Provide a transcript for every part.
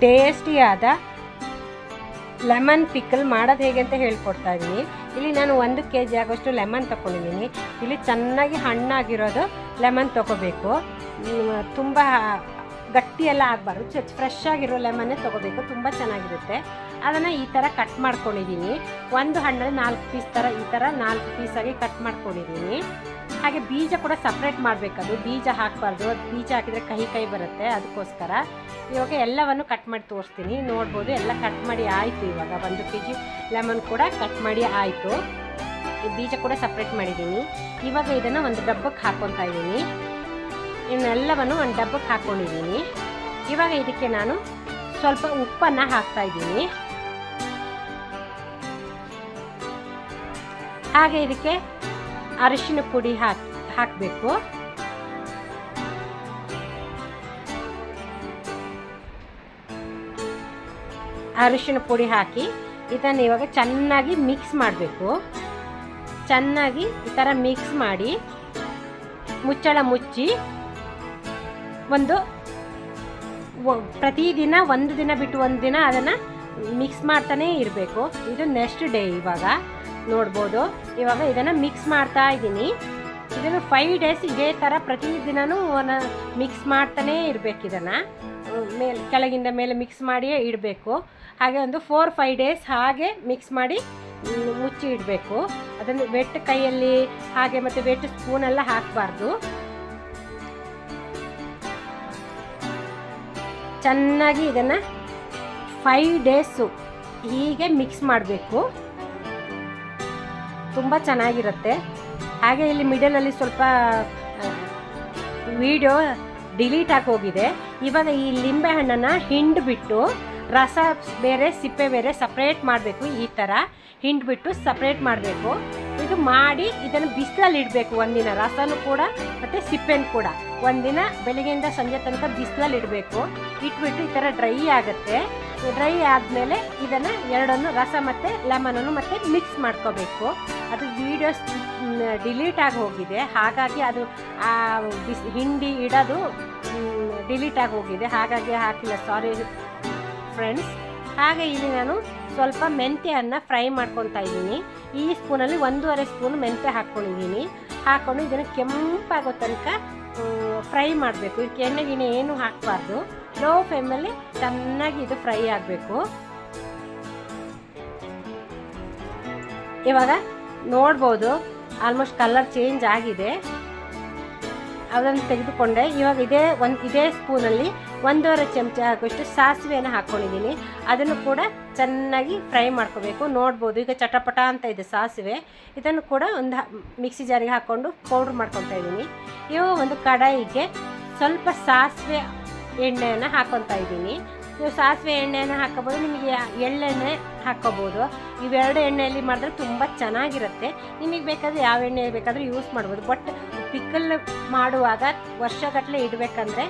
ಟೇಸ್ಟಿಯಾದ lemon pickle ಮಾಡೋದು ಹೇಗೆ ಅಂತ ಹೇಳ್ಕೊಡ್ತಾ ಇದ್ದೀನಿ. ಇಲ್ಲಿ ನಾನು 1 kg ಆಗೋಷ್ಟು ಲೆಮನ್ ತೊಗೊಂಡಿದ್ದೀನಿ. ಇಲ್ಲಿ ಚೆನ್ನಾಗಿ ಹಣ್ಣಾಗಿರೋದು ಲೆಮನ್ ತೊಗೋಬೇಕು, ತುಂಬ ಗಟ್ಟಿ ಎಲ್ಲ ಆಗಬಾರ್ದು, ಫ್ರೆಶ್ ಆಗಿರೋ ಲೆಮನ್ನೇ ತೊಗೋಬೇಕು, ತುಂಬ ಚೆನ್ನಾಗಿರುತ್ತೆ. ಅದನ್ನು ಈ ಥರ ಕಟ್ ಮಾಡ್ಕೊಂಡಿದ್ದೀನಿ. ಒಂದು ಹಣ್ಣಲ್ಲಿ 4 ಪೀಸ್ ಥರ ಈ ಥರ 4 ಪೀಸಾಗಿ ಕಟ್ ಮಾಡ್ಕೊಂಡಿದ್ದೀನಿ. ಹಾಗೆ ಬೀಜ ಕೂಡ ಸಪ್ರೇಟ್ ಮಾಡಬೇಕದು, ಬೀಜ ಹಾಕಬಾರ್ದು, ಅದು ಬೀಜ ಹಾಕಿದರೆ ಕಹಿ ಬರುತ್ತೆ. ಅದಕ್ಕೋಸ್ಕರ ಇವಾಗ ಎಲ್ಲವನ್ನು ಕಟ್ ಮಾಡಿ ತೋರಿಸ್ತೀನಿ. ನೋಡ್ಬೋದು, ಎಲ್ಲ ಕಟ್ ಮಾಡಿ ಆಯಿತು. ಇವಾಗ 1 kg ಲೆಮನ್ ಕೂಡ ಕಟ್ ಮಾಡಿ ಆಯಿತು. ಈ ಬೀಜ ಕೂಡ ಸಪ್ರೇಟ್ ಮಾಡಿದ್ದೀನಿ. ಇವಾಗ ಇದನ್ನು ಒಂದು ಡಬ್ಬಕ್ಕೆ ಹಾಕ್ಕೊತಾ ಇದ್ದೀನಿ. ಇನ್ನೆಲ್ಲವನ್ನು ಒಂದು ಡಬ್ಬಕ್ಕೆ ಹಾಕ್ಕೊಂಡಿದ್ದೀನಿ. ಇವಾಗ ಇದಕ್ಕೆ ನಾನು ಸ್ವಲ್ಪ ಉಪ್ಪನ್ನು ಹಾಕ್ತಾ ಇದ್ದೀನಿ. ಹಾಗೆ ಇದಕ್ಕೆ ಅರಿಶಿನ ಪುಡಿ ಹಾಕಬೇಕು. ಅರಿಶಿನ ಪುಡಿ ಹಾಕಿ ಇದನ್ನು ಇವಾಗ ಚೆನ್ನಾಗಿ ಮಿಕ್ಸ್ ಮಾಡಬೇಕು. ಚೆನ್ನಾಗಿ ಈ ಥರ ಮಿಕ್ಸ್ ಮಾಡಿ ಮುಚ್ಚಳ ಮುಚ್ಚಿ ಪ್ರತಿದಿನ 1 ದಿನ ಬಿಟ್ಟು 1 ದಿನ ಅದನ್ನು ಮಿಕ್ಸ್ ಮಾಡ್ತಾನೇ ಇರಬೇಕು. ಇದು ನೆಕ್ಸ್ಟ್ ಡೇ. ಇವಾಗ ನೋಡ್ಬೋದು, ಇವಾಗ ಇದನ್ನು ಮಿಕ್ಸ್ ಮಾಡ್ತಾ ಇದ್ದೀನಿ. ಇದನ್ನು 5 days ಇದೇ ಥರ ಪ್ರತಿದಿನವೂ ಮಿಕ್ಸ್ ಮಾಡ್ತಾನೇ ಇರಬೇಕು. ಇದನ್ನು ಕೆಳಗಿಂದ ಮೇಲೆ ಮಿಕ್ಸ್ ಮಾಡಿಯೇ ಇಡಬೇಕು. ಹಾಗೆ ಒಂದು 4-5 days ಹಾಗೆ ಮಿಕ್ಸ್ ಮಾಡಿ ಮುಚ್ಚಿ ಇಡಬೇಕು. ಅದನ್ನು ವೆಟ್ ಕೈಯಲ್ಲಿ ಹಾಗೆ ಮತ್ತು ವೆಟ್ ಸ್ಪೂನೆಲ್ಲ ಹಾಕಬಾರ್ದು. ಚೆನ್ನಾಗಿ ಇದನ್ನು 5 days ಹೀಗೆ ಮಿಕ್ಸ್ ಮಾಡಬೇಕು. ತುಂಬ ಚೆನ್ನಾಗಿರುತ್ತೆ. ಹಾಗೆ ಇಲ್ಲಿ ಮಿಡಲಲ್ಲಿ ಸ್ವಲ್ಪ ವಿಡಿಯೋ ಡಿಲೀಟ್ ಆಗಿ ಹೋಗಿದೆ. ಇವಾಗ ಈ ಲಿಂಬೆ ಹಣ್ಣನ್ನು ಹಿಂಡ್ಬಿಟ್ಟು ರಸ ಬೇರೆ ಸಿಪ್ಪೆ ಬೇರೆ ಸಪ್ರೇಟ್ ಮಾಡಬೇಕು. ಈ ಥರ ಹಿಂಡ್ಬಿಟ್ಟು ಸಪ್ರೇಟ್ ಮಾಡಬೇಕು. ಇದು ಮಾಡಿ ಇದನ್ನು ಬಿಸಿಲಲ್ಲಿ ಇಡಬೇಕು. ಒಂದಿನ ರಸನೂ ಕೂಡ ಮತ್ತು ಸಿಪ್ಪೆನೂ ಕೂಡ ಒಂದಿನ ಬೆಳಗ್ಗೆಯಿಂದ ಸಂಜೆ ತನಕ ಬಿಸಿಲಲ್ಲಿ ಇಡಬೇಕು. ಇಟ್ಬಿಟ್ಟು ಈ ಥರ ಡ್ರೈ ಆಗುತ್ತೆ. ಡ್ರೈ ಆದಮೇಲೆ ಇದನ್ನು ಎರಡನ್ನು ರಸ ಮತ್ತು ಲೆಮನನ್ನು ಮತ್ತು ಮಿಕ್ಸ್ ಮಾಡ್ಕೋಬೇಕು. ಅದು ವೀಡಿಯೋಸ್ ಡಿಲೀಟ್ ಆಗಿ ಹೋಗಿದೆ, ಹಾಗಾಗಿ ಅದು ಹಿಂಡಿ ಇಡೋದು ಡಿಲೀಟ್ ಆಗಿ ಹೋಗಿದೆ, ಹಾಗಾಗಿ ಹಾಕಿಲ್ಲ, ಸಾರಿ ಫ್ರೆಂಡ್ಸ್. ಹಾಗೆ ಇಲ್ಲಿ ನಾನು ಸ್ವಲ್ಪ ಮೆಂತ್ಯವನ್ನು ಫ್ರೈ ಮಾಡ್ಕೊತಾ ಇದ್ದೀನಿ. ಈ ಸ್ಪೂನಲ್ಲಿ 1.5 ಸ್ಪೂನ್ ಮೆಂತ್ಯ ಹಾಕ್ಕೊಂಡಿದ್ದೀನಿ. ಹಾಕ್ಕೊಂಡು ಇದನ್ನು ಕೆಂಪಾಗೋ ತನಕ ಫ್ರೈ ಮಾಡಬೇಕು. ಇದಕ್ಕೆ ಎಣ್ಣೆ ಗಿಣ್ಣೆ ಏನು ಹಾಕಬಾರ್ದು. ಲೋ ಫ್ಲೇಮಲ್ಲಿ ಚೆನ್ನಾಗಿ ಇದು ಫ್ರೈ ಆಗಬೇಕು. ಇವಾಗ ನೋಡ್ಬೋದು ಆಲ್ಮೋಸ್ಟ್ ಕಲರ್ ಚೇಂಜ್ ಆಗಿದೆ. ಅದನ್ನು ತೆಗೆದುಕೊಂಡೆ. ಇವಾಗ ಇದೇ ಸ್ಪೂನಲ್ಲಿ 1.5 ಚಮಚ ಆಗೋಷ್ಟು ಸಾಸಿವೆಯನ್ನು ಹಾಕ್ಕೊಂಡಿದ್ದೀನಿ. ಅದನ್ನು ಕೂಡ ಚೆನ್ನಾಗಿ ಫ್ರೈ ಮಾಡ್ಕೋಬೇಕು. ನೋಡ್ಬೋದು ಈಗ ಚಟಪಟ ಅಂತ ಇದೆ ಸಾಸಿವೆ. ಇದನ್ನು ಕೂಡ ಒಂದು ಮಿಕ್ಸಿ ಜಾರಿಗೆ ಹಾಕ್ಕೊಂಡು ಪೌಡ್ರ್ ಮಾಡ್ಕೊತಾ ಇದ್ದೀನಿ. ಇವಾಗ ಒಂದು ಕಡಾಯಿಗೆ ಸ್ವಲ್ಪ ಸಾಸಿವೆ ಎಣ್ಣೆಯನ್ನು ಹಾಕ್ಕೊತಾ ಇದ್ದೀನಿ. ನೀವು ಸಾಸಿವೆ ಎಣ್ಣೆಯನ್ನು ಹಾಕೋಬೋದು, ನಿಮಗೆ ಎಳ್ಳೆಣ್ಣೆ ಹಾಕ್ಕೋಬೋದು. ಇವೆರಡು ಎಣ್ಣೆಯಲ್ಲಿ ಮಾಡಿದ್ರೆ ತುಂಬ ಚೆನ್ನಾಗಿರುತ್ತೆ. ನಿಮಗೆ ಬೇಕಾದರೆ ಯಾವ ಎಣ್ಣೆ ಬೇಕಾದರೂ ಯೂಸ್ ಮಾಡ್ಬೋದು. ಬಟ್ ಪಿಕಲ್ ಮಾಡುವಾಗ ವರ್ಷಗಟ್ಟಲೆ ಇಡಬೇಕಂದ್ರೆ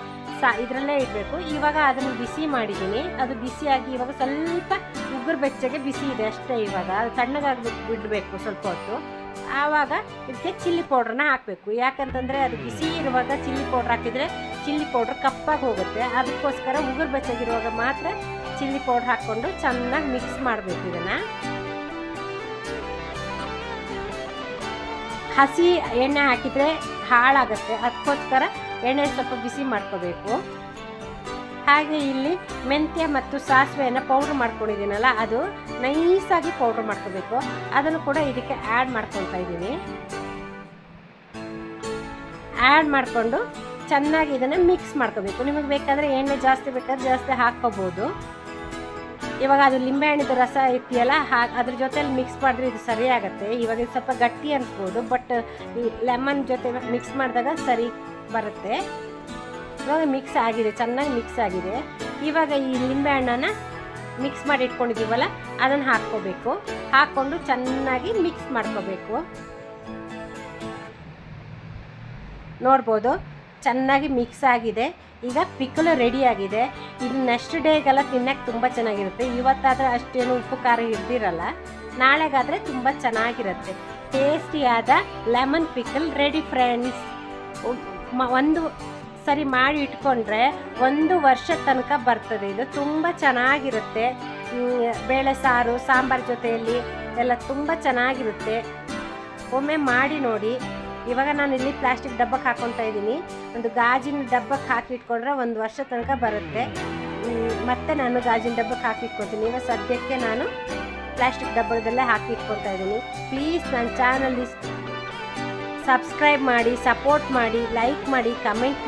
ಇದರಲ್ಲೇ ಇಡಬೇಕು. ಇವಾಗ ಅದನ್ನು ಬಿಸಿ ಮಾಡಿದ್ದೀನಿ. ಅದು ಬಿಸಿಯಾಗಿ ಇವಾಗ ಸ್ವಲ್ಪ ಉಗುರು ಬೆಚ್ಚಗೆ ಬಿಸಿ ಇದೆ ಅಷ್ಟೇ. ಇವಾಗ ಅದು ತಣ್ಣಗಾಗಿ ಬಿಡಬೇಕು ಸ್ವಲ್ಪ ಹೊತ್ತು. ಆವಾಗ ಇದಕ್ಕೆ ಚಿಲ್ಲಿ ಪೌಡ್ರನ್ನ ಹಾಕಬೇಕು. ಯಾಕಂತಂದರೆ ಅದು ಬಿಸಿ ಇರುವಾಗ ಚಿಲ್ಲಿ ಪೌಡ್ರ್ ಹಾಕಿದರೆ ಚಿಲ್ಲಿ ಪೌಡ್ರ್ ಕಪ್ಪಾಗಿ ಹೋಗುತ್ತೆ. ಅದಕ್ಕೋಸ್ಕರ ಉಗುರು ಬೆಚ್ಚಗಿರುವಾಗ ಮಾತ್ರ ಚಿಲ್ಲಿ ಪೌಡ್ರ್ ಹಾಕ್ಕೊಂಡು ಚೆನ್ನಾಗಿ ಮಿಕ್ಸ್ ಮಾಡಬೇಕು. ಇದನ್ನು ಹಸಿ ಎಣ್ಣೆ ಹಾಕಿದರೆ ಹಾಳಾಗುತ್ತೆ. ಅದಕ್ಕೋಸ್ಕರ ಎಣ್ಣೆ ಸ್ವಲ್ಪ ಬಿಸಿ ಮಾಡ್ಕೋಬೇಕು. ಹಾಗೆ ಇಲ್ಲಿ ಮೆಂತ್ಯ ಮತ್ತು ಸಾಸಿವೆಯನ್ನು ಪೌಡ್ರ್ ಮಾಡ್ಕೊಂಡಿದ್ದೀನಲ್ಲ, ಅದು ನೈಸಾಗಿ ಪೌಡ್ರ್ ಮಾಡ್ಕೋಬೇಕು. ಅದನ್ನು ಕೂಡ ಇದಕ್ಕೆ ಆ್ಯಡ್ ಮಾಡ್ಕೊತಾ ಇದ್ದೀನಿ. ಆ್ಯಡ್ ಮಾಡಿಕೊಂಡು ಚೆನ್ನಾಗಿ ಇದನ್ನು ಮಿಕ್ಸ್ ಮಾಡ್ಕೋಬೇಕು. ನಿಮಗೆ ಬೇಕಾದರೆ ಎಣ್ಣೆ ಜಾಸ್ತಿ ಬೇಕಾದ್ರೆ ಜಾಸ್ತಿ ಹಾಕ್ಕೋಬೋದು. ಇವಾಗ ಅದು ಲಿಂಬೆಹಣ್ಣಿದು ರಸ ಇರ್ತೀಯಲ್ಲ, ಅದ್ರ ಜೊತೆಲಿ ಮಿಕ್ಸ್ ಮಾಡಿದ್ರೆ ಇದು ಸರಿಯಾಗತ್ತೆ. ಇವಾಗ ಇದು ಸ್ವಲ್ಪ ಗಟ್ಟಿ ಅನಿಸ್ಬೋದು, ಬಟ್ ಲೆಮನ್ ಜೊತೆ ಮಿಕ್ಸ್ ಮಾಡಿದಾಗ ಸರಿ ಬರುತ್ತೆ. ಇವಾಗ ಮಿಕ್ಸ್ ಆಗಿದೆ, ಚೆನ್ನಾಗಿ ಮಿಕ್ಸ್ ಆಗಿದೆ. ಇವಾಗ ಈ ಲಿಂಬೆಹಣ್ಣನ್ನು ಮಿಕ್ಸ್ ಮಾಡಿ ಇಟ್ಕೊಂಡಿದ್ದೀವಲ್ಲ ಅದನ್ನು ಹಾಕ್ಕೋಬೇಕು. ಹಾಕ್ಕೊಂಡು ಚೆನ್ನಾಗಿ ಮಿಕ್ಸ್ ಮಾಡ್ಕೋಬೇಕು. ನೋಡ್ಬೋದು ಚೆನ್ನಾಗಿ ಮಿಕ್ಸ್ ಆಗಿದೆ. ಈಗ ಪಿಕಲ್ ರೆಡಿ ಆಗಿದೆ. ಇದು ನೆಕ್ಸ್ಟ್ ಡೇಗೆಲ್ಲ ತಿನ್ನಕ್ಕೆ ತುಂಬ ಚೆನ್ನಾಗಿರುತ್ತೆ. ಇವತ್ತಾದರೆ ಅಷ್ಟೇನು ಉಪ್ಪು ಖಾರ ಇರ್ದಿರಲ್ಲ, ನಾಳೆಗಾದರೆ ತುಂಬ ಚೆನ್ನಾಗಿರುತ್ತೆ. ಟೇಸ್ಟಿಯಾದ ಲೆಮನ್ ಪಿಕಲ್ ರೆಡಿ ಫ್ರೆಂಡ್ಸ್. ಒಂದು ಸರಿ ಮಾಡಿ ಇಟ್ಕೊಂಡ್ರೆ 1 ವರ್ಷ ತನಕ ಬರ್ತದೆ. ಇದು ತುಂಬ ಚೆನ್ನಾಗಿರುತ್ತೆ. ಬೇಳೆ ಸಾರು ಸಾಂಬಾರು ಜೊತೆಯಲ್ಲಿ ಎಲ್ಲ ತುಂಬ ಚೆನ್ನಾಗಿರುತ್ತೆ. ಒಮ್ಮೆ ಮಾಡಿ ನೋಡಿ. ಇವಾಗ ನಾನು ಇಲ್ಲಿ ಪ್ಲಾಸ್ಟಿಕ್ ಡಬ್ಬಕ್ಕೆ ಹಾಕ್ಕೊತಾ ಇದ್ದೀನಿ. ಒಂದು ಗಾಜಿನ ಡಬ್ಬಕ್ಕೆ ಹಾಕಿ ಇಟ್ಕೊಂಡ್ರೆ 1 ವರ್ಷ ತನಕ ಬರುತ್ತೆ. ಮತ್ತೆ ನಾನು ಗಾಜಿನ ಡಬ್ಬಕ್ಕೆ ಹಾಕಿ ಇಟ್ಕೊತೀನಿ. ಇವಾಗ ಸದ್ಯಕ್ಕೆ ನಾನು ಪ್ಲಾಸ್ಟಿಕ್ ಡಬ್ಬದಲ್ಲೇ ಹಾಕಿ ಇಟ್ಕೊತಾ ಇದ್ದೀನಿ. ಪ್ಲೀಸ್ ನನ್ನ ಚಾನಲ್ ಸಬ್ಸ್ಕ್ರೈಬ್ ಮಾಡಿ, ಸಪೋರ್ಟ್ ಮಾಡಿ, ಲೈಕ್ ಮಾಡಿ, ಕಮೆಂಟ್